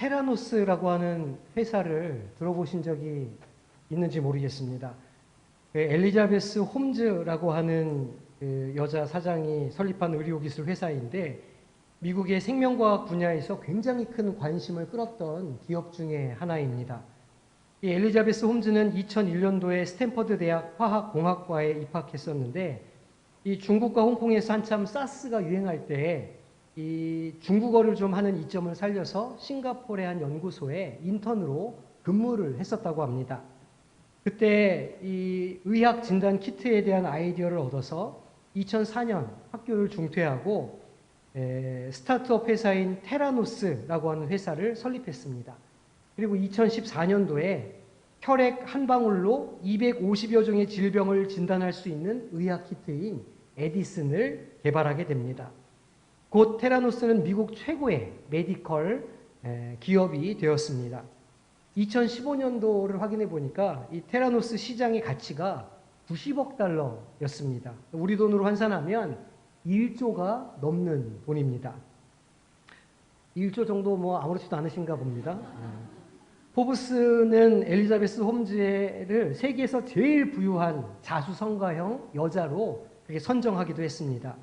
테라노스라고 하는 회사를 들어보신 적이 있는지 모르겠습니다. 엘리자베스 홈즈라고 하는 그 여자 사장이 설립한 의료기술 회사인데 미국의 생명과학 분야에서 굉장히 큰 관심을 끌었던 기업 중에 하나입니다. 이 엘리자베스 홈즈는 2001년도에 스탠퍼드 대학 화학공학과에 입학했었는데 이 중국과 홍콩에서 한참 사스가 유행할 때 이 중국어를 좀 하는 이점을 살려서 싱가포르의 한 연구소에 인턴으로 근무를 했었다고 합니다. 그때 이 의학 진단 키트에 대한 아이디어를 얻어서 2004년 학교를 중퇴하고 스타트업 회사인 테라노스라고 하는 회사를 설립했습니다. 그리고 2014년도에 혈액 한 방울로 250여 종의 질병을 진단할 수 있는 의학 키트인 에디슨을 개발하게 됩니다. 곧 테라노스는 미국 최고의 메디컬 기업이 되었습니다. 2015년도를 확인해 보니까 이 테라노스 시장의 가치가 90억 달러였습니다. 우리 돈으로 환산하면 1조가 넘는 돈입니다. 1조 정도 뭐 아무렇지도 않으신가 봅니다. 포브스는 엘리자베스 홈즈를 세계에서 제일 부유한 자수성가형 여자로 그렇게 선정하기도 했습니다.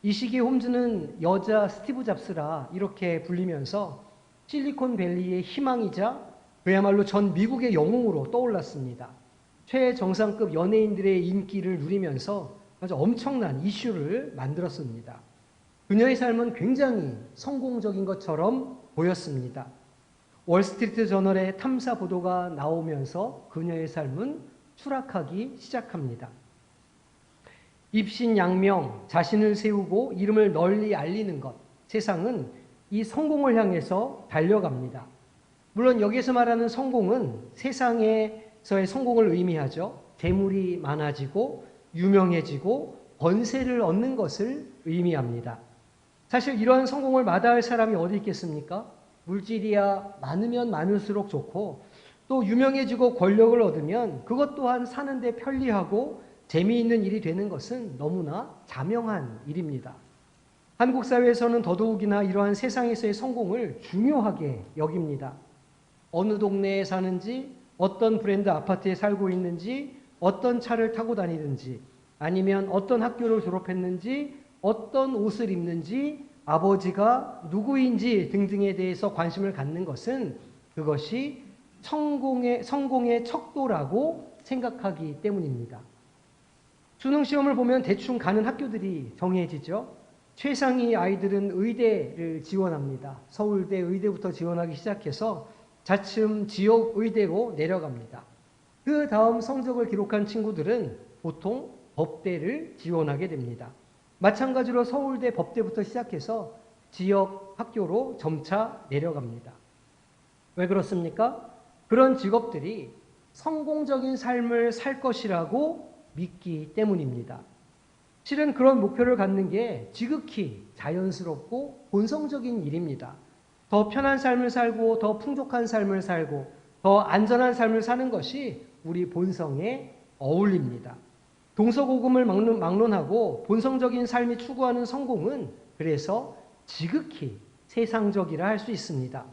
이 시기에 홈즈는 여자 스티브 잡스라 이렇게 불리면서 실리콘밸리의 희망이자 그야말로 전 미국의 영웅으로 떠올랐습니다. 최정상급 연예인들의 인기를 누리면서 아주 엄청난 이슈를 만들었습니다. 그녀의 삶은 굉장히 성공적인 것처럼 보였습니다. 월스트리트 저널의 탐사 보도가 나오면서 그녀의 삶은 추락하기 시작합니다. 입신양명, 자신을 세우고 이름을 널리 알리는 것, 세상은 이 성공을 향해서 달려갑니다. 물론 여기서 말하는 성공은 세상에서의 성공을 의미하죠. 재물이 많아지고 유명해지고 권세를 얻는 것을 의미합니다. 사실 이러한 성공을 마다할 사람이 어디 있겠습니까? 물질이야 많으면 많을수록 좋고 또 유명해지고 권력을 얻으면 그것 또한 사는데 편리하고 재미있는 일이 되는 것은 너무나 자명한 일입니다. 한국 사회에서는 더더욱이나 이러한 세상에서의 성공을 중요하게 여깁니다. 어느 동네에 사는지, 어떤 브랜드 아파트에 살고 있는지, 어떤 차를 타고 다니는지, 아니면 어떤 학교를 졸업했는지, 어떤 옷을 입는지, 아버지가 누구인지 등등에 대해서 관심을 갖는 것은 그것이 성공의 척도라고 생각하기 때문입니다. 수능시험을 보면 대충 가는 학교들이 정해지죠. 최상위 아이들은 의대를 지원합니다. 서울대 의대부터 지원하기 시작해서 자칫 지역 의대로 내려갑니다. 그 다음 성적을 기록한 친구들은 보통 법대를 지원하게 됩니다. 마찬가지로 서울대 법대부터 시작해서 지역 학교로 점차 내려갑니다. 왜 그렇습니까? 그런 직업들이 성공적인 삶을 살 것이라고 믿기 때문입니다. 실은 그런 목표를 갖는 게 지극히 자연스럽고 본성적인 일입니다. 더 편한 삶을 살고 더 풍족한 삶을 살고 더 안전한 삶을 사는 것이 우리 본성에 어울립니다. 동서고금을 막론하고 본성적인 삶이 추구하는 성공은 그래서 지극히 세상적이라 할 수 있습니다.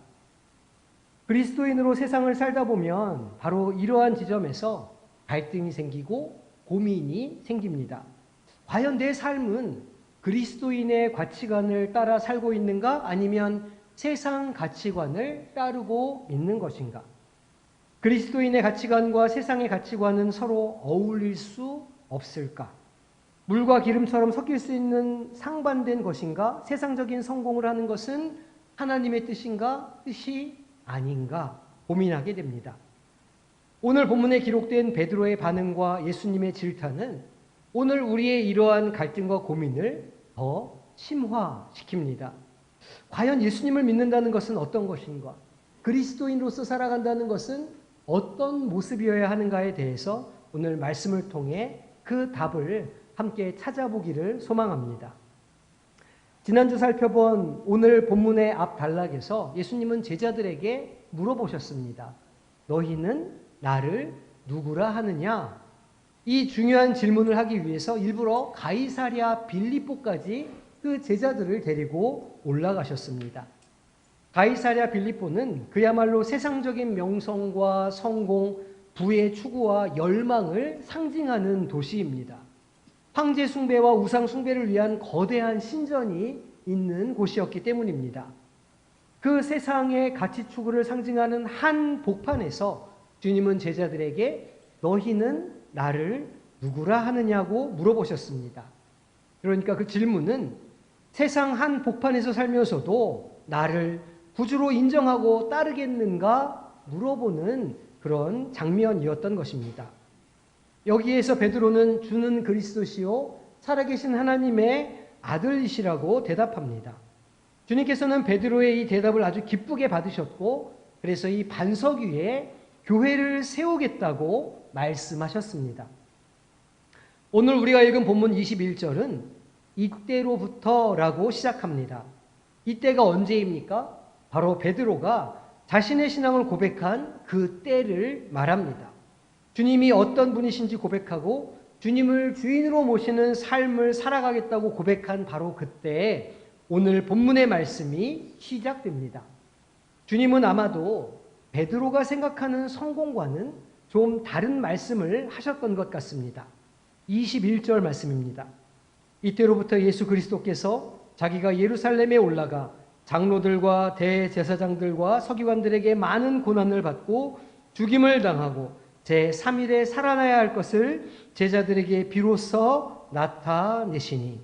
그리스도인으로 세상을 살다 보면 바로 이러한 지점에서 갈등이 생기고 고민이 생깁니다. 과연 내 삶은 그리스도인의 가치관을 따라 살고 있는가? 아니면 세상 가치관을 따르고 있는 것인가? 그리스도인의 가치관과 세상의 가치관은 서로 어울릴 수 없을까? 물과 기름처럼 섞일 수 있는 상반된 것인가? 세상적인 성공을 하는 것은 하나님의 뜻인가? 뜻이 아닌가? 고민하게 됩니다. 오늘 본문에 기록된 베드로의 반응과 예수님의 질타는 오늘 우리의 이러한 갈등과 고민을 더 심화시킵니다. 과연 예수님을 믿는다는 것은 어떤 것인가? 그리스도인으로서 살아간다는 것은 어떤 모습이어야 하는가에 대해서 오늘 말씀을 통해 그 답을 함께 찾아보기를 소망합니다. 지난주 살펴본 오늘 본문의 앞 단락에서 예수님은 제자들에게 물어보셨습니다. 너희는 나를 누구라 하느냐? 이 중요한 질문을 하기 위해서 일부러 가이사랴 빌립보까지 그 제자들을 데리고 올라가셨습니다. 가이사랴 빌립보는 그야말로 세상적인 명성과 성공, 부의 추구와 열망을 상징하는 도시입니다. 황제 숭배와 우상 숭배를 위한 거대한 신전이 있는 곳이었기 때문입니다. 그 세상의 가치 추구를 상징하는 한 복판에서 주님은 제자들에게 너희는 나를 누구라 하느냐고 물어보셨습니다. 그러니까 그 질문은 세상 한 복판에서 살면서도 나를 구주로 인정하고 따르겠는가 물어보는 그런 장면이었던 것입니다. 여기에서 베드로는 주는 그리스도시요 살아계신 하나님의 아들이시라고 대답합니다. 주님께서는 베드로의 이 대답을 아주 기쁘게 받으셨고 그래서 이 반석 위에 교회를 세우겠다고 말씀하셨습니다. 오늘 우리가 읽은 본문 21절은 이때로부터라고 시작합니다. 이때가 언제입니까? 바로 베드로가 자신의 신앙을 고백한 그 때를 말합니다. 주님이 어떤 분이신지 고백하고 주님을 주인으로 모시는 삶을 살아가겠다고 고백한 바로 그때에 오늘 본문의 말씀이 시작됩니다. 주님은 아마도 베드로가 생각하는 성공과는 좀 다른 말씀을 하셨던 것 같습니다. 21절 말씀입니다. 이때로부터 예수 그리스도께서 자기가 예루살렘에 올라가 장로들과 대제사장들과 서기관들에게 많은 고난을 받고 죽임을 당하고 제3일에 살아나야 할 것을 제자들에게 비로소 나타내시니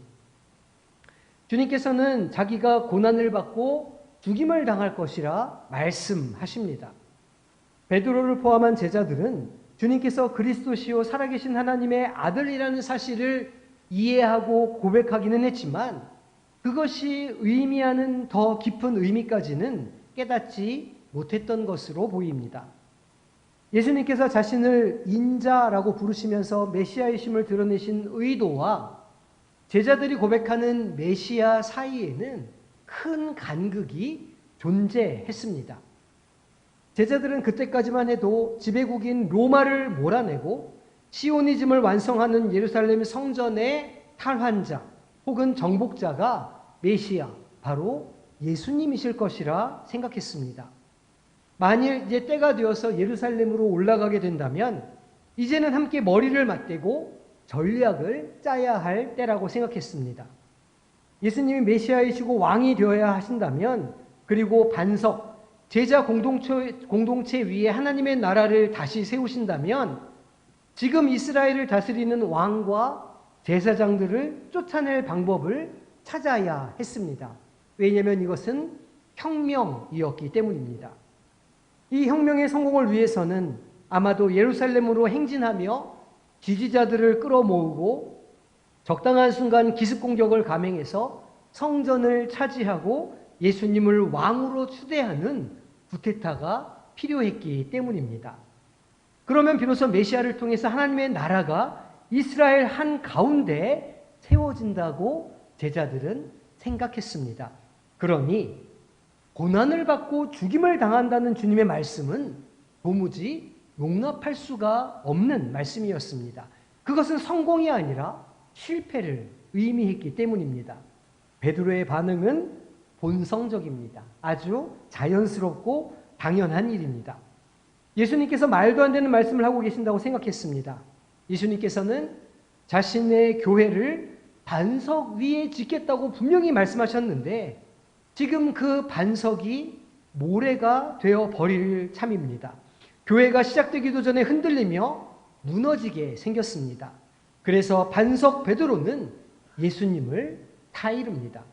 주님께서는 자기가 고난을 받고 죽임을 당할 것이라 말씀하십니다. 베드로를 포함한 제자들은 주님께서 그리스도시요 살아계신 하나님의 아들이라는 사실을 이해하고 고백하기는 했지만 그것이 의미하는 더 깊은 의미까지는 깨닫지 못했던 것으로 보입니다. 예수님께서 자신을 인자라고 부르시면서 메시아이심을 드러내신 의도와 제자들이 고백하는 메시아 사이에는 큰 간극이 존재했습니다. 제자들은 그때까지만 해도 지배국인 로마를 몰아내고 시오니즘을 완성하는 예루살렘 성전의 탈환자 혹은 정복자가 메시아, 바로 예수님이실 것이라 생각했습니다. 만일 이제 때가 되어서 예루살렘으로 올라가게 된다면 이제는 함께 머리를 맞대고 전략을 짜야 할 때라고 생각했습니다. 예수님이 메시아이시고 왕이 되어야 하신다면 그리고 반석, 제자 공동체 위에 하나님의 나라를 다시 세우신다면 지금 이스라엘을 다스리는 왕과 제사장들을 쫓아낼 방법을 찾아야 했습니다. 왜냐하면 이것은 혁명이었기 때문입니다. 이 혁명의 성공을 위해서는 아마도 예루살렘으로 행진하며 지지자들을 끌어모으고 적당한 순간 기습 공격을 감행해서 성전을 차지하고 예수님을 왕으로 추대하는 구테타가 필요했기 때문입니다. 그러면 비로소 메시아를 통해서 하나님의 나라가 이스라엘 한가운데 세워진다고 제자들은 생각했습니다. 그러니 고난을 받고 죽임을 당한다는 주님의 말씀은 도무지 용납할 수가 없는 말씀이었습니다. 그것은 성공이 아니라 실패를 의미했기 때문입니다. 베드로의 반응은 본성적입니다. 아주 자연스럽고 당연한 일입니다. 예수님께서 말도 안 되는 말씀을 하고 계신다고 생각했습니다. 예수님께서는 자신의 교회를 반석 위에 짓겠다고 분명히 말씀하셨는데 지금 그 반석이 모래가 되어 버릴 참입니다. 교회가 시작되기도 전에 흔들리며 무너지게 생겼습니다. 그래서 반석 베드로는 예수님을 타이릅니다.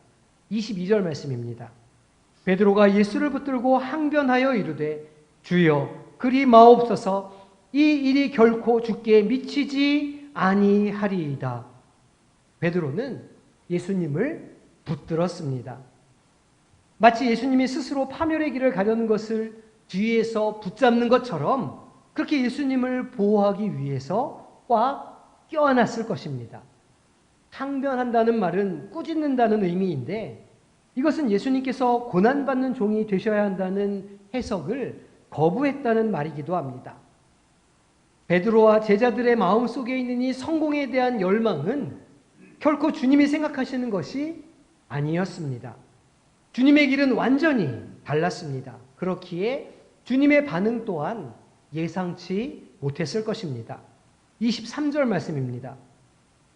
22절 말씀입니다. 베드로가 예수를 붙들고 항변하여 이르되 주여 그리 마옵소서 이 일이 결코 주께 미치지 아니하리이다. 베드로는 예수님을 붙들었습니다. 마치 예수님이 스스로 파멸의 길을 가려는 것을 뒤에서 붙잡는 것처럼 그렇게 예수님을 보호하기 위해서 꽉 껴안았을 것입니다. 항변한다는 말은 꾸짖는다는 의미인데 이것은 예수님께서 고난받는 종이 되셔야 한다는 해석을 거부했다는 말이기도 합니다. 베드로와 제자들의 마음속에 있는 이 성공에 대한 열망은 결코 주님이 생각하시는 것이 아니었습니다. 주님의 길은 완전히 달랐습니다. 그렇기에 주님의 반응 또한 예상치 못했을 것입니다. 23절 말씀입니다.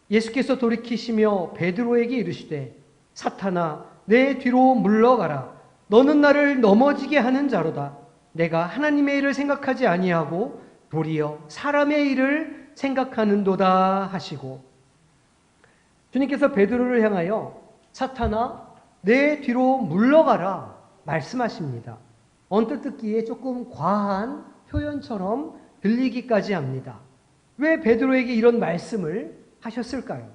예수께서 돌이키시며 베드로에게 이르시되 사탄아 내 뒤로 물러가라. 너는 나를 넘어지게 하는 자로다. 내가 하나님의 일을 생각하지 아니하고 도리어 사람의 일을 생각하는도다 하시고, 주님께서 베드로를 향하여 사탄아 내 뒤로 물러가라 말씀하십니다. 언뜻 듣기에 조금 과한 표현처럼 들리기까지 합니다. 왜 베드로에게 이런 말씀을 하셨을까요?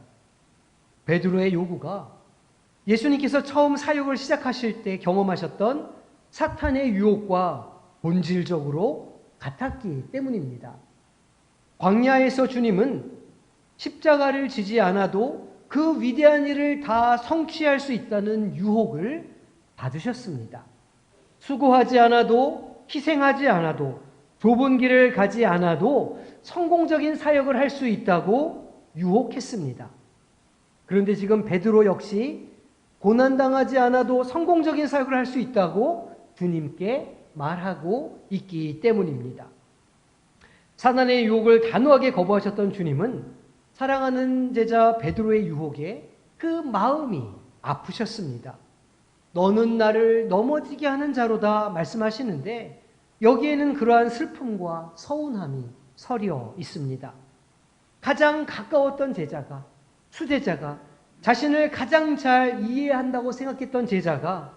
베드로의 요구가 예수님께서 처음 사역을 시작하실 때 경험하셨던 사탄의 유혹과 본질적으로 같았기 때문입니다. 광야에서 주님은 십자가를 지지 않아도 그 위대한 일을 다 성취할 수 있다는 유혹을 받으셨습니다. 수고하지 않아도, 희생하지 않아도, 좁은 길을 가지 않아도 성공적인 사역을 할 수 있다고 유혹했습니다. 그런데 지금 베드로 역시 고난당하지 않아도 성공적인 사역을 할 수 있다고 주님께 말하고 있기 때문입니다. 사단의 유혹을 단호하게 거부하셨던 주님은 사랑하는 제자 베드로의 유혹에 그 마음이 아프셨습니다. 너는 나를 넘어지게 하는 자로다 말씀하시는데 여기에는 그러한 슬픔과 서운함이 서려 있습니다. 가장 가까웠던 제자가, 수제자가, 자신을 가장 잘 이해한다고 생각했던 제자가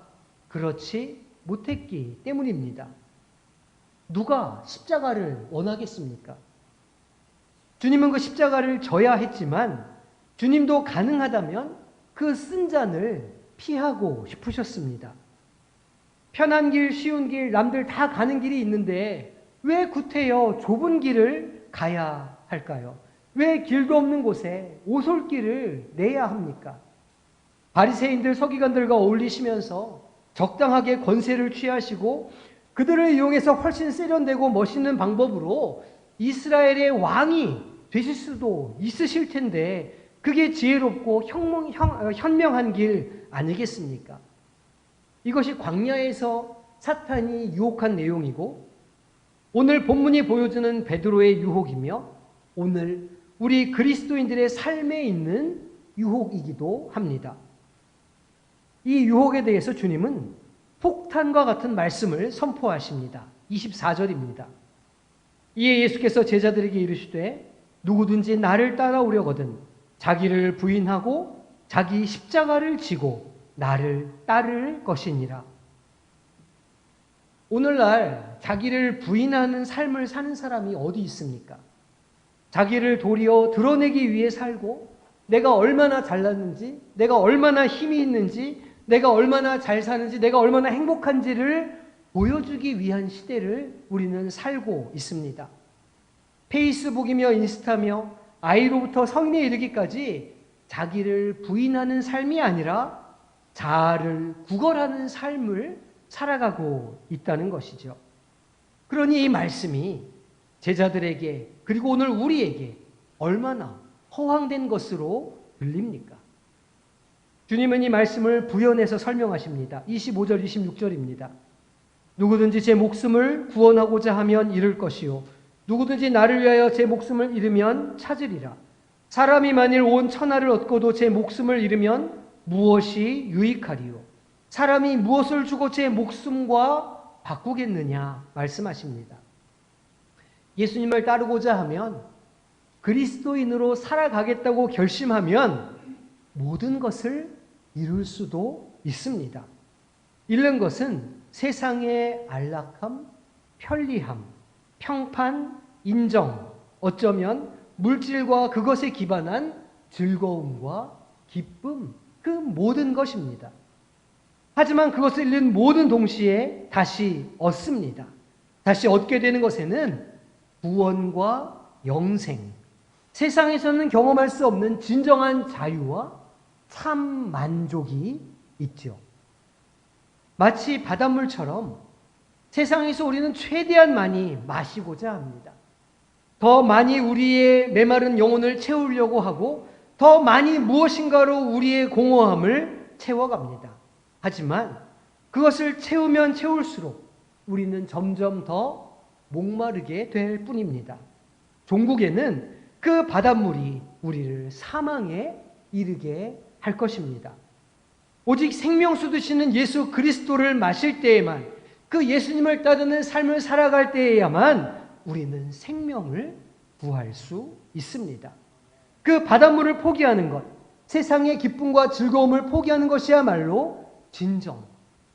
그렇지 못했기 때문입니다. 누가 십자가를 원하겠습니까? 주님은 그 십자가를 져야 했지만 주님도 가능하다면 그 쓴 잔을 피하고 싶으셨습니다. 편한 길, 쉬운 길, 남들 다 가는 길이 있는데 왜 구태여 좁은 길을 가야 할까요? 왜 길도 없는 곳에 오솔길을 내야 합니까? 바리새인들, 서기관들과 어울리시면서 적당하게 권세를 취하시고 그들을 이용해서 훨씬 세련되고 멋있는 방법으로 이스라엘의 왕이 되실 수도 있으실 텐데 그게 지혜롭고 현명한 길 아니겠습니까? 이것이 광야에서 사탄이 유혹한 내용이고 오늘 본문이 보여주는 베드로의 유혹이며 오늘 우리 그리스도인들의 삶에 있는 유혹이기도 합니다. 이 유혹에 대해서 주님은 폭탄과 같은 말씀을 선포하십니다. 24절입니다. 이에 예수께서 제자들에게 이르시되 누구든지 나를 따라오려거든 자기를 부인하고 자기 십자가를 지고 나를 따를 것이니라. 오늘날 자기를 부인하는 삶을 사는 사람이 어디 있습니까? 자기를 도리어 드러내기 위해 살고 내가 얼마나 잘났는지, 내가 얼마나 힘이 있는지, 내가 얼마나 잘 사는지, 내가 얼마나 행복한지를 보여주기 위한 시대를 우리는 살고 있습니다. 페이스북이며 인스타며 아이로부터 성인에 이르기까지 자기를 부인하는 삶이 아니라 자아를 구걸하는 삶을 살아가고 있다는 것이죠. 그러니 이 말씀이 제자들에게 그리고 오늘 우리에게 얼마나 허황된 것으로 들립니까? 주님은 이 말씀을 부연해서 설명하십니다. 25절, 26절입니다. 누구든지 제 목숨을 구원하고자 하면 잃을 것이요 누구든지 나를 위하여 제 목숨을 잃으면 찾으리라. 사람이 만일 온 천하를 얻고도 제 목숨을 잃으면 무엇이 유익하리요? 사람이 무엇을 주고 제 목숨과 바꾸겠느냐 말씀하십니다. 예수님을 따르고자 하면 그리스도인으로 살아가겠다고 결심하면 모든 것을 이룰 수도 있습니다. 잃는 것은 세상의 안락함, 편리함, 평판, 인정, 어쩌면 물질과 그것에 기반한 즐거움과 기쁨, 그 모든 것입니다. 하지만 그것을 잃는 모든 동시에 다시 얻습니다. 다시 얻게 되는 것에는 구원과 영생, 세상에서는 경험할 수 없는 진정한 자유와 참 만족이 있죠. 마치 바닷물처럼 세상에서 우리는 최대한 많이 마시고자 합니다. 더 많이 우리의 메마른 영혼을 채우려고 하고 더 많이 무엇인가로 우리의 공허함을 채워갑니다. 하지만 그것을 채우면 채울수록 우리는 점점 더 목마르게 될 뿐입니다. 종국에는 그 바닷물이 우리를 사망에 이르게 할 것입니다. 오직 생명수 되시는 예수 그리스도를 마실 때에만, 그 예수님을 따르는 삶을 살아갈 때에야만 우리는 생명을 구할 수 있습니다. 그 바닷물을 포기하는 것, 세상의 기쁨과 즐거움을 포기하는 것이야말로 진정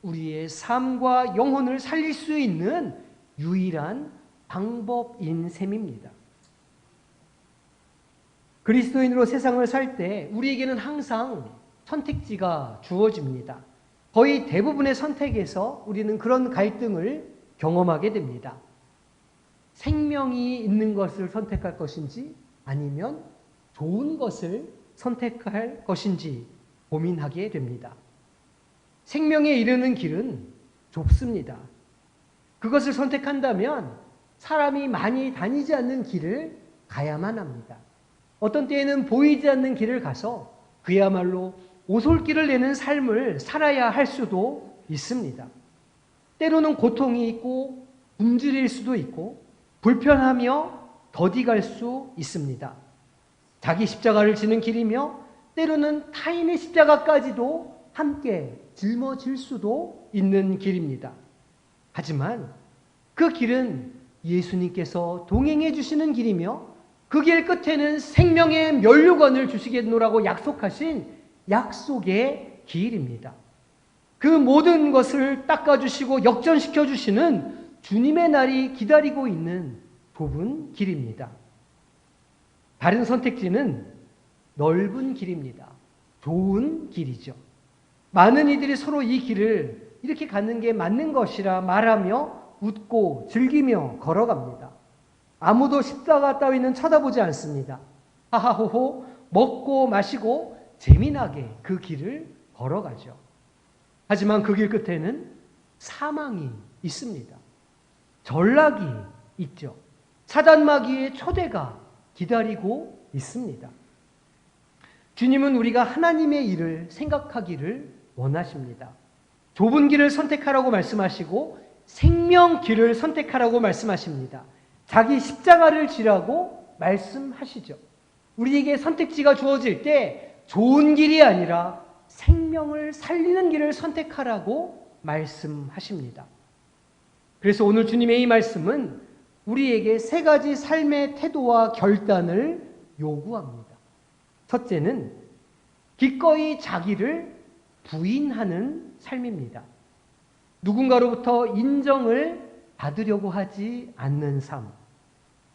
우리의 삶과 영혼을 살릴 수 있는 유일한 방법인 셈입니다. 그리스도인으로 세상을 살 때 우리에게는 항상 선택지가 주어집니다. 거의 대부분의 선택에서 우리는 그런 갈등을 경험하게 됩니다. 생명이 있는 것을 선택할 것인지 아니면 좋은 것을 선택할 것인지 고민하게 됩니다. 생명에 이르는 길은 좁습니다. 그것을 선택한다면 사람이 많이 다니지 않는 길을 가야만 합니다. 어떤 때에는 보이지 않는 길을 가서 그야말로 오솔길을 내는 삶을 살아야 할 수도 있습니다. 때로는 고통이 있고 굶주릴 수도 있고 불편하며 더디갈 수 있습니다. 자기 십자가를 지는 길이며 때로는 타인의 십자가까지도 함께 짊어질 수도 있는 길입니다. 하지만 그 길은 예수님께서 동행해 주시는 길이며 그 길 끝에는 생명의 면류관을 주시겠노라고 약속하신 약속의 길입니다. 그 모든 것을 닦아주시고 역전시켜 주시는 주님의 날이 기다리고 있는 좁은 길입니다. 다른 선택지는 넓은 길입니다. 좋은 길이죠. 많은 이들이 서로 이 길을 이렇게 가는 게 맞는 것이라 말하며 웃고 즐기며 걸어갑니다. 아무도 십자가 따위는 쳐다보지 않습니다. 하하호호 먹고 마시고 재미나게 그 길을 걸어가죠. 하지만 그 길 끝에는 사망이 있습니다. 전락이 있죠. 사단마귀의 초대가 기다리고 있습니다. 주님은 우리가 하나님의 일을 생각하기를 원하십니다. 좁은 길을 선택하라고 말씀하시고 생명 길을 선택하라고 말씀하십니다. 자기 십자가를 지라고 말씀하시죠. 우리에게 선택지가 주어질 때 좋은 길이 아니라 생명을 살리는 길을 선택하라고 말씀하십니다. 그래서 오늘 주님의 이 말씀은 우리에게 세 가지 삶의 태도와 결단을 요구합니다. 첫째는 기꺼이 자기를 부인하는 삶입니다. 누군가로부터 인정을 받으려고 하지 않는 삶,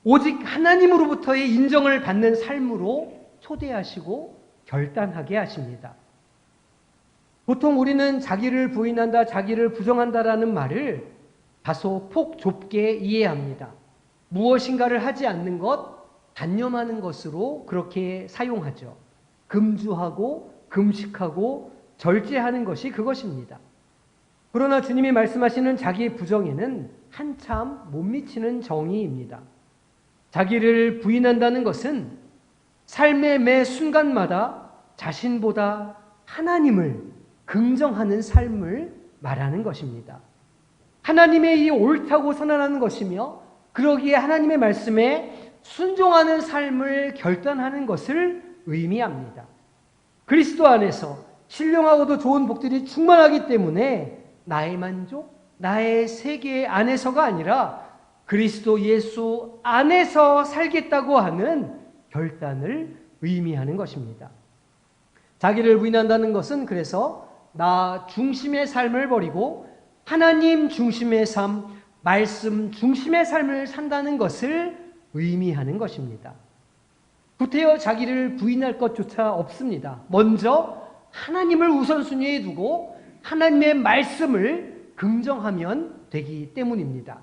오직 하나님으로부터의 인정을 받는 삶으로 초대하시고 결단하게 하십니다. 보통 우리는 자기를 부인한다, 자기를 부정한다라는 말을 다소 폭 좁게 이해합니다. 무엇인가를 하지 않는 것, 단념하는 것으로 그렇게 사용하죠. 금주하고 금식하고 절제하는 것이 그것입니다. 그러나 주님이 말씀하시는 자기의 부정에는 한참 못 미치는 정의입니다. 자기를 부인한다는 것은 삶의 매 순간마다 자신보다 하나님을 긍정하는 삶을 말하는 것입니다. 하나님의 이 옳다고 선언하는 것이며 그러기에 하나님의 말씀에 순종하는 삶을 결단하는 것을 의미합니다. 그리스도 안에서 신령하고도 좋은 복들이 충만하기 때문에 나의 만족, 나의 세계 안에서가 아니라 그리스도 예수 안에서 살겠다고 하는 결단을 의미하는 것입니다. 자기를 부인한다는 것은 그래서 나 중심의 삶을 버리고 하나님 중심의 삶, 말씀 중심의 삶을 산다는 것을 의미하는 것입니다. 구태여 자기를 부인할 것조차 없습니다. 먼저 하나님을 우선순위에 두고 하나님의 말씀을 긍정하면 되기 때문입니다.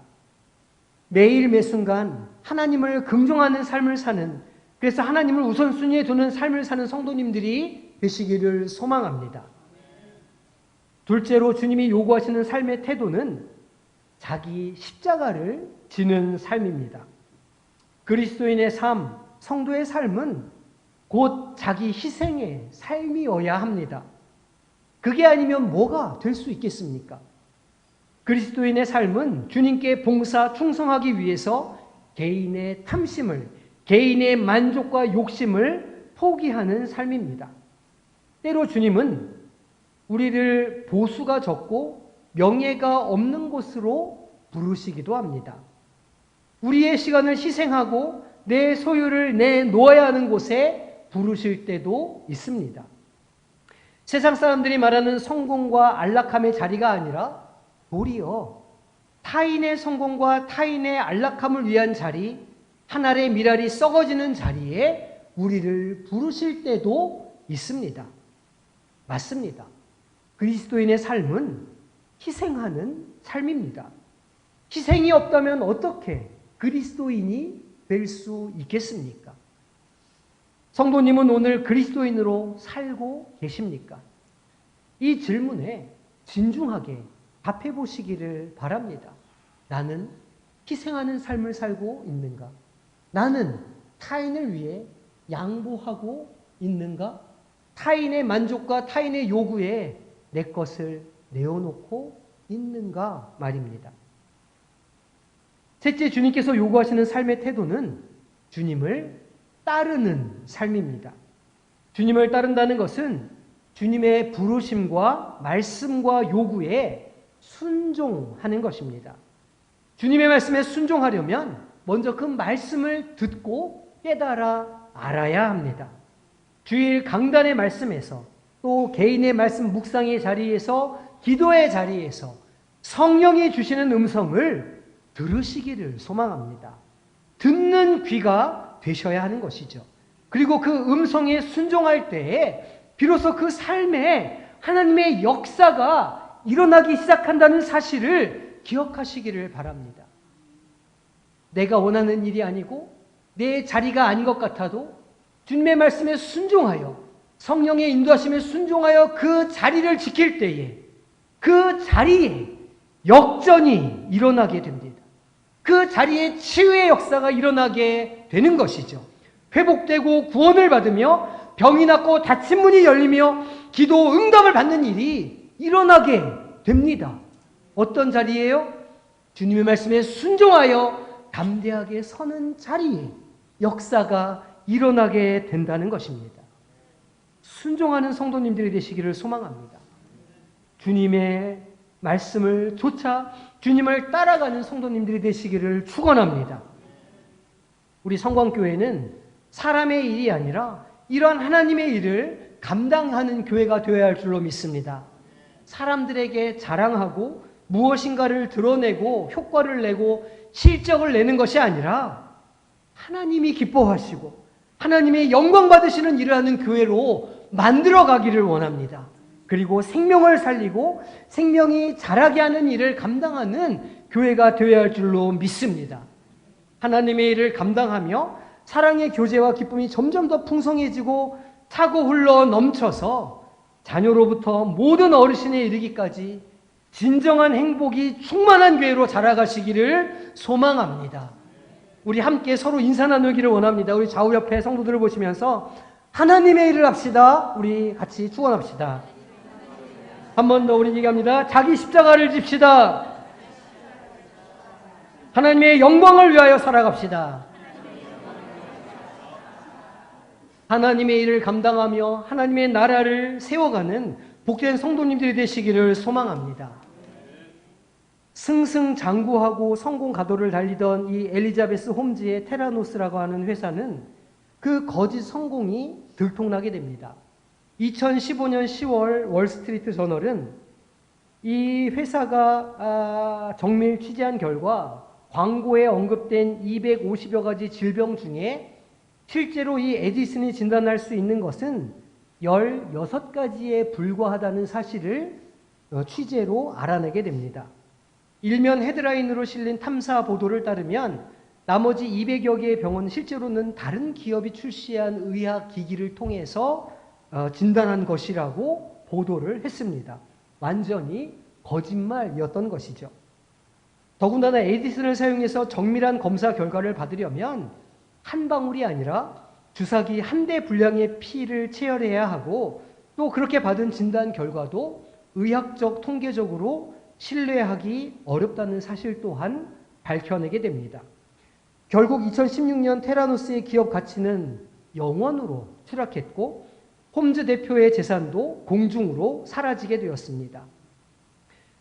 매일 매 순간 하나님을 긍정하는 삶을 사는, 그래서 하나님을 우선순위에 두는 삶을 사는 성도님들이 되시기를 소망합니다. 둘째로 주님이 요구하시는 삶의 태도는 자기 십자가를 지는 삶입니다. 그리스도인의 삶, 성도의 삶은 곧 자기 희생의 삶이어야 합니다. 그게 아니면 뭐가 될 수 있겠습니까? 그리스도인의 삶은 주님께 봉사 충성하기 위해서 개인의 탐심을, 개인의 만족과 욕심을 포기하는 삶입니다. 때로 주님은 우리를 보수가 적고 명예가 없는 곳으로 부르시기도 합니다. 우리의 시간을 희생하고 내 소유를 내놓아야 하는 곳에 부르실 때도 있습니다. 세상 사람들이 말하는 성공과 안락함의 자리가 아니라 도리어 타인의 성공과 타인의 안락함을 위한 자리, 한 알의 밀알이 썩어지는 자리에 우리를 부르실 때도 있습니다. 맞습니다. 그리스도인의 삶은 희생하는 삶입니다. 희생이 없다면 어떻게 그리스도인이 될 수 있겠습니까? 성도님은 오늘 그리스도인으로 살고 계십니까? 이 질문에 진중하게 답해 보시기를 바랍니다. 나는 희생하는 삶을 살고 있는가? 나는 타인을 위해 양보하고 있는가? 타인의 만족과 타인의 요구에 내 것을 내어놓고 있는가 말입니다. 셋째, 주님께서 요구하시는 삶의 태도는 주님을 따르는 삶입니다. 주님을 따른다는 것은 주님의 부르심과 말씀과 요구에 순종하는 것입니다. 주님의 말씀에 순종하려면 먼저 그 말씀을 듣고 깨달아 알아야 합니다. 주일 강단의 말씀에서 또 개인의 말씀 묵상의 자리에서 기도의 자리에서 성령이 주시는 음성을 들으시기를 소망합니다. 듣는 귀가 되셔야 하는 것이죠. 그리고 그 음성에 순종할 때에 비로소 그 삶에 하나님의 역사가 일어나기 시작한다는 사실을 기억하시기를 바랍니다. 내가 원하는 일이 아니고 내 자리가 아닌 것 같아도 주님의 말씀에 순종하여 성령의 인도하심에 순종하여 그 자리를 지킬 때에 그 자리에 역전이 일어나게 됩니다. 그 자리에 치유의 역사가 일어나게 되는 것이죠. 회복되고 구원을 받으며 병이 낫고 닫힌 문이 열리며 기도 응답을 받는 일이 일어나게 됩니다. 어떤 자리예요? 주님의 말씀에 순종하여 담대하게 서는 자리에 역사가 일어나게 된다는 것입니다. 순종하는 성도님들이 되시기를 소망합니다. 주님의 말씀을 쫓아 주님을 따라가는 성도님들이 되시기를 축원합니다. 우리 성광교회는 사람의 일이 아니라 이러한 하나님의 일을 감당하는 교회가 되어야 할 줄로 믿습니다. 사람들에게 자랑하고 무엇인가를 드러내고 효과를 내고 실적을 내는 것이 아니라 하나님이 기뻐하시고 하나님의 영광 받으시는 일을 하는 교회로 만들어 가기를 원합니다. 그리고 생명을 살리고 생명이 자라게 하는 일을 감당하는 교회가 되어야 할 줄로 믿습니다. 하나님의 일을 감당하며 사랑의 교제와 기쁨이 점점 더 풍성해지고 차고 흘러 넘쳐서 자녀로부터 모든 어르신에 이르기까지 진정한 행복이 충만한 교회로 자라가시기를 소망합니다. 우리 함께 서로 인사 나누기를 원합니다. 우리 좌우 옆에 성도들을 보시면서 하나님의 일을 합시다. 우리 같이 축원합시다. 한 번 더 우리 얘기합니다. 자기 십자가를 집시다. 하나님의 영광을 위하여 살아갑시다. 하나님의 일을 감당하며 하나님의 나라를 세워가는 복된 성도님들이 되시기를 소망합니다. 승승장구하고 성공 가도를 달리던 이 엘리자베스 홈즈의 테라노스라고 하는 회사는 그 거짓 성공이 들통나게 됩니다. 2015년 10월 월스트리트 저널은 이 회사가 정밀 취재한 결과 광고에 언급된 250여 가지 질병 중에 실제로 이 에디슨이 진단할 수 있는 것은 16가지에 불과하다는 사실을 취재로 알아내게 됩니다. 일면 헤드라인으로 실린 탐사 보도를 따르면 나머지 200여 개의 병원은 실제로는 다른 기업이 출시한 의학 기기를 통해서 진단한 것이라고 보도를 했습니다. 완전히 거짓말이었던 것이죠. 더군다나 에디슨을 사용해서 정밀한 검사 결과를 받으려면 한 방울이 아니라 주사기 한 대 분량의 피를 체열해야 하고 또 그렇게 받은 진단 결과도 의학적 통계적으로 신뢰하기 어렵다는 사실 또한 밝혀내게 됩니다. 결국 2016년 테라노스의 기업 가치는 0원으로 추락했고 홈즈 대표의 재산도 공중으로 사라지게 되었습니다.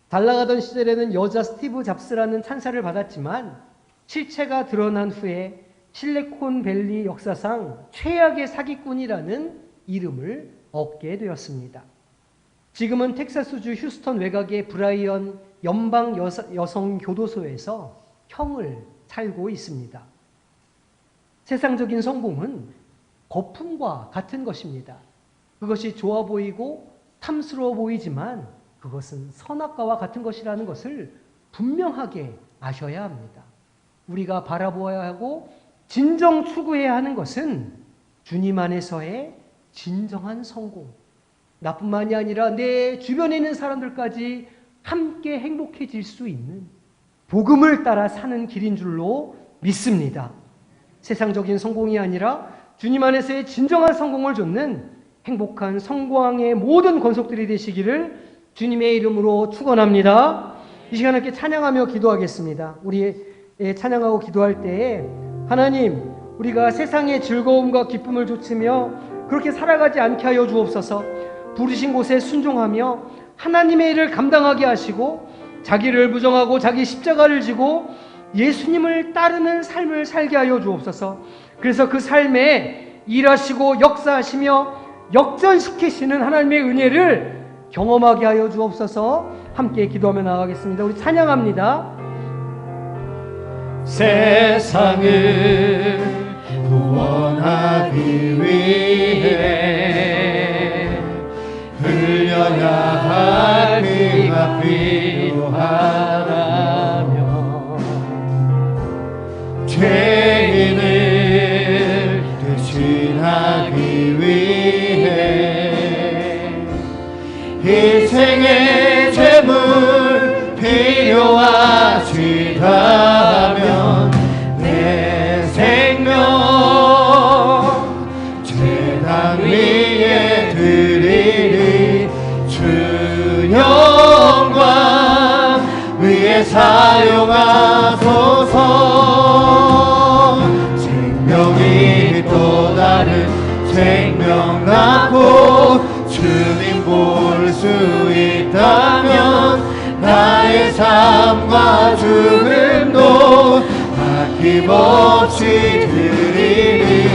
잘 나가던 시절에는 여자 스티브 잡스라는 찬사를 받았지만 실체가 드러난 후에 실리콘밸리 역사상 최악의 사기꾼이라는 이름을 얻게 되었습니다. 지금은 텍사스주 휴스턴 외곽의 브라이언 연방 여성 교도소에서 형을 살고 있습니다. 세상적인 성공은 거품과 같은 것입니다. 그것이 좋아 보이고 탐스러워 보이지만 그것은 선악과와 같은 것이라는 것을 분명하게 아셔야 합니다. 우리가 바라보아야 하고 진정 추구해야 하는 것은 주님 안에서의 진정한 성공, 나뿐만이 아니라 내 주변에 있는 사람들까지 함께 행복해질 수 있는 복음을 따라 사는 길인 줄로 믿습니다. 세상적인 성공이 아니라 주님 안에서의 진정한 성공을 좇는 행복한 성공의 모든 권속들이 되시기를 주님의 이름으로 축원합니다. 이 시간 함께 찬양하며 기도하겠습니다. 우리 찬양하고 기도할 때에 하나님, 우리가 세상의 즐거움과 기쁨을 좇으며 그렇게 살아가지 않게 하여 주옵소서. 부르신 곳에 순종하며 하나님의 일을 감당하게 하시고 자기를 부정하고 자기 십자가를 지고 예수님을 따르는 삶을 살게 하여 주옵소서. 그래서 그 삶에 일하시고 역사하시며 역전시키시는 하나님의 은혜를 경험하게 하여 주옵소서. 함께 기도하며 나가겠습니다. 우리 찬양합니다. 세상을 구원하기 위해 흘려야 할 피가 필요하다면 죄인을 대신하기 위해 희생의 제물 필요하시다면 내 생명 제단 위에 드리리. 주 영광 위에 사용하소서. 생명이 또 다른 생명 낳고 주님 볼 수 있다면 나의 삶과 죽음도 아낌없이 드리리.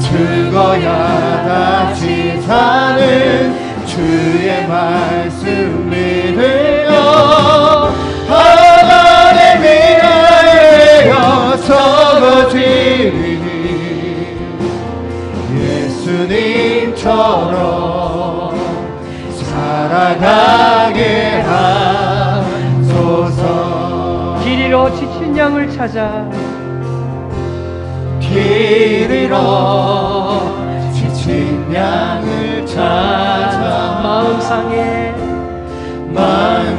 죽어야 다시 사는 주의 말씀 믿으며 하나님의 미래여 적어지리. 예수님처럼 살아가게 하소서. 길 잃어 지친 양을 찾아 길 잃어 지친 양을 찾아 마음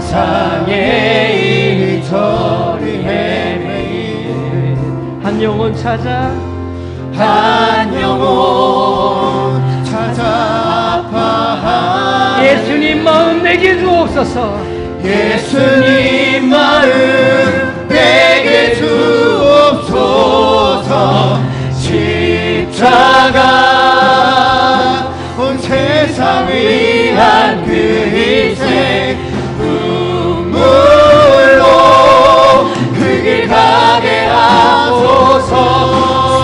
상해 이리저리 헤매인 한 영혼 찾아 아파하는 예수님 마음 내게 주옵소서. 예수님 마음 내게 주옵소서. 십자가 온 세상 위한 그 희생 눈물로 그 길 가게 하소서.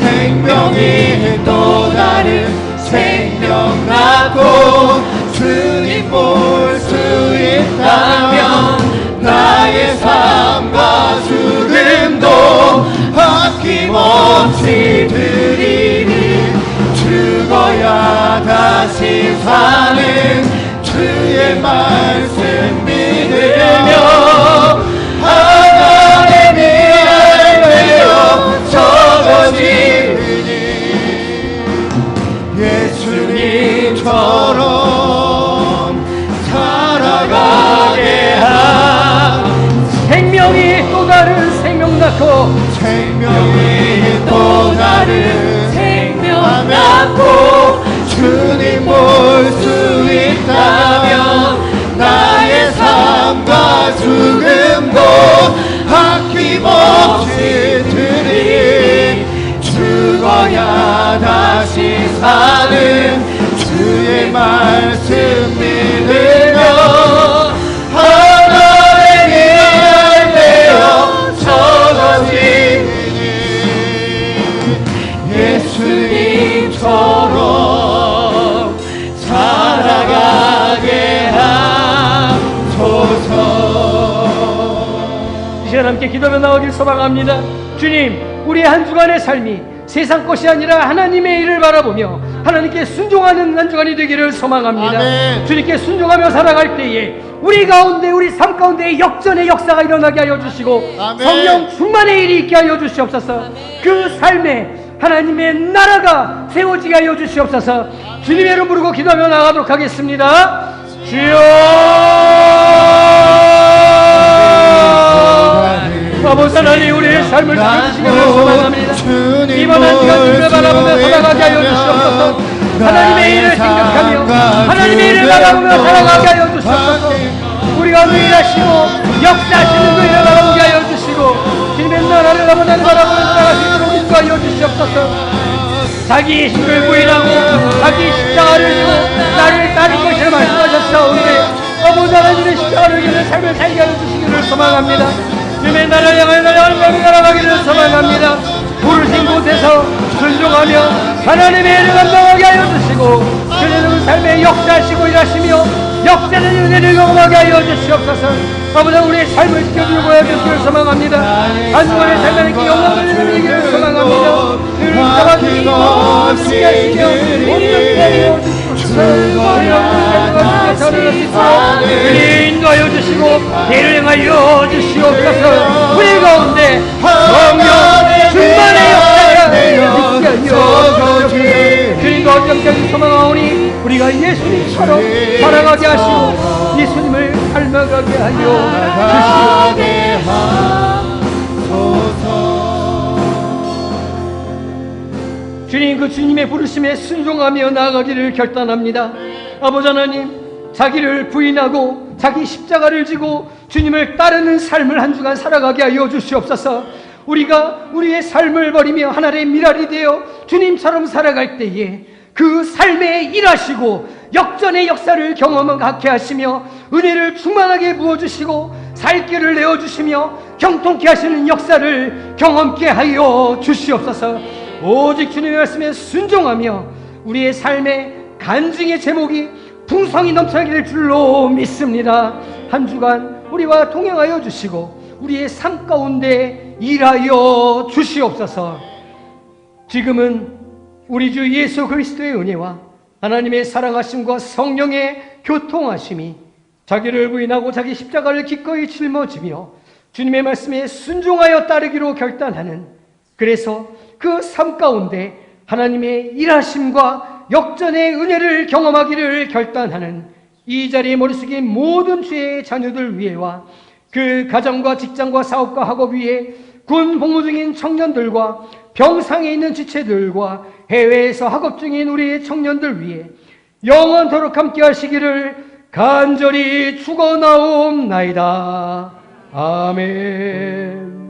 생명이 또 다른 생명 낳고 주님 볼 수 있다면 나의 삶과 죽음도 아낌없이 드리리. 죽어야 다시 사는 주의 말씀 믿으며 하나님의 알되어 적어지리. 예수님처럼 살아가게 한 생명이 또 다른 생명 낳고 생명이 또 다른 생명 낳고 주님 볼 수 있다면 나의 삶 죽음도 아낌없이 드리 죽어야 다시 사는 주의 말씀 믿으며 하나님의 되어 적어지니 예수님처럼 살아가게 하소서. 이 시간 함께 기도하며 나오길 소망합니다. 주님, 우리의 한 주간의 삶이 세상 것이 아니라 하나님의 일을 바라보며 하나님께 순종하는 한 주간이 되기를 소망합니다. 아멘. 주님께 순종하며 살아갈 때에 우리 가운데, 우리 삶 가운데 역전의 역사가 일어나게 하여 주시고 아멘. 성령 충만의 일이 있게 하여 주시옵소서. 그 삶에 하나님의 나라가 세워지게 하여 주시옵소서. 주님의 이름 부르고 기도하며 나가도록 하겠습니다. 주여, 아버지 하나님, 우리의 삶을 지켜주시기를 소망합니다. 이번 한 주간 주님을 바라보며 살아가게 하여 주시옵소서. 하나님의 일을 생각하며 하나님의 일을 바라보며 살아가게 하여 주시옵소서. 우리가 늘 일하시고 역사하시는 그 일을 바라보게 하여 주시고 주님의 나라를 바라보며 살아갈 수 있도록 인도하여 주시옵소서. 자기의 힘을 부인하고 자기 십자가를 지고 나를 따를 것이라 말씀하셨사오니 아버지 하나님의 십자가를 지는 삶을 살게 하여 주시기를 소망합니다. 주님의 나라를 향하여 나아가기를 소망합니다. 부르신 곳에서 순종하며 하나님의 일을 감당하게 하여 주시고 주님은 삶에 역사하시고 일하시며 역사는 은혜를 경험하게 하여 주시옵소서. 아버지, 우리의 삶을 지켜주고 보여주시기를 소망합니다. 한동안의 삶에 영광을 드리기를 소망합니다. 늘 인자와 주님 함께 하시며 온전히 우리 인도하여 주시고 대를 행하여 주시옵소서. 우리 가운데 성령 충만의 역사가 있게 하여 주시옵소서. 주님과 언제까지 소망하오니 우리가 예수님처럼 살아가게 하시고 예수님을 닮아가게 하여 주시옵소서. 주님, 그 주님의 부르심에 순종하며 나아가기를 결단합니다. 아버지 하나님, 자기를 부인하고 자기 십자가를 지고 주님을 따르는 삶을 한 주간 살아가게 하여 주시옵소서. 우리가 우리의 삶을 버리며 하나님의 미랄이 되어 주님처럼 살아갈 때에 그 삶에 일하시고 역전의 역사를 경험하게 하시며 은혜를 충만하게 부어주시고 살 길을 내어주시며 경통케 하시는 역사를 경험케 하여 주시옵소서. 오직 주님의 말씀에 순종하며 우리의 삶의 간증의 제목이 풍성이 넘쳐나기를 줄로 믿습니다. 한 주간 우리와 동행하여 주시고 우리의 삶 가운데 일하여 주시옵소서. 지금은 우리 주 예수 그리스도의 은혜와 하나님의 사랑하심과 성령의 교통하심이 자기를 부인하고 자기 십자가를 기꺼이 짊어지며 주님의 말씀에 순종하여 따르기로 결단하는, 그래서 그 삶 가운데 하나님의 일하심과 역전의 은혜를 경험하기를 결단하는 이 자리에 머리 숙인 모든 주의 자녀들 위에와 그 가정과 직장과 사업과 학업 위에 군 복무 중인 청년들과 병상에 있는 지체들과 해외에서 학업 중인 우리 청년들 위해 영원토록 함께 하시기를 간절히 축원하옵나이다. 아멘.